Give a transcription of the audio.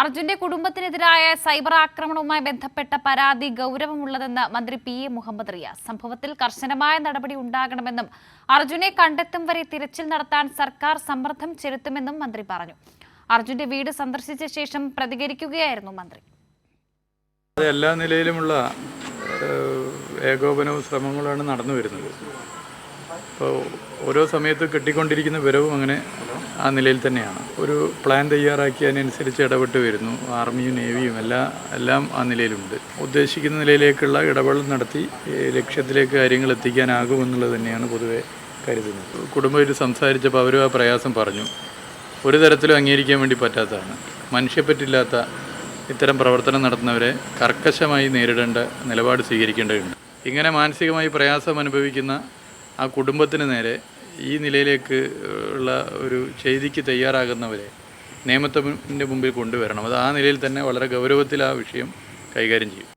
അർജുന്റെ കുടുംബത്തിനെതിരായ സൈബർ ആക്രമണവുമായി ബന്ധപ്പെട്ട പരാതി ഗൗരവമുള്ളതെന്ന് മന്ത്രി പി എ മുഹമ്മദ് റിയാസ്. സംഭവത്തിൽ കർശനമായ നടപടി ഉണ്ടാകണമെന്നും അർജുനെ കണ്ടെത്തും വരെ തിരച്ചിൽ നടത്താൻ സർക്കാർ സമ്മർദ്ദം ചെലുത്തുമെന്നും മന്ത്രി പറഞ്ഞു. അർജുന്റെ വീട് സന്ദർശിച്ച ശേഷം പ്രതികരിക്കുകയായിരുന്നു മന്ത്രി. എല്ലാ നിലയിലുമുള്ള ഏകോപനവും ശ്രമങ്ങളാണ് നടന്നു വരുന്നത്. അപ്പോൾ ഓരോ സമയത്ത് കിട്ടിക്കൊണ്ടിരിക്കുന്ന വിവരവും അങ്ങനെ ആ നിലയിൽ തന്നെയാണ്. ഒരു പ്ലാൻ തയ്യാറാക്കി അതിനനുസരിച്ച് ഇടപെട്ട് വരുന്നു. ആർമിയും നേവിയും എല്ലാം ആ നിലയിലുണ്ട്. ഉദ്ദേശിക്കുന്ന നിലയിലേക്കുള്ള ഇടപെടൽ നടത്തി ലക്ഷ്യത്തിലേക്ക് കാര്യങ്ങൾ എത്തിക്കാനാകുമെന്നുള്ളത് തന്നെയാണ് പൊതുവെ കരുതുന്നത്. കുടുംബമായിട്ട് സംസാരിച്ചപ്പോൾ അവരും ആ പ്രയാസം പറഞ്ഞു. ഒരു തരത്തിലും അംഗീകരിക്കാൻ വേണ്ടി പറ്റാത്തതാണ്. മനുഷ്യപ്പറ്റില്ലാത്ത ഇത്തരം പ്രവർത്തനം നടത്തുന്നവരെ കർക്കശമായി നേരിടേണ്ട നിലപാട് സ്വീകരിക്കേണ്ടതുണ്ട്. ഇങ്ങനെ മാനസികമായി പ്രയാസം അനുഭവിക്കുന്ന ആ കുടുംബത്തിന് നേരെ ഈ നിലയിലേക്ക് ഉള്ള ഒരു ചെയ്തിക്ക് തയ്യാറാകുന്നവരെ നിയമത്തിൻ്റെ മുമ്പിൽ കൊണ്ടുവരണം. അത് ആ നിലയിൽ തന്നെ വളരെ ഗൗരവത്തിൽ ആ വിഷയം കൈകാര്യം ചെയ്യും.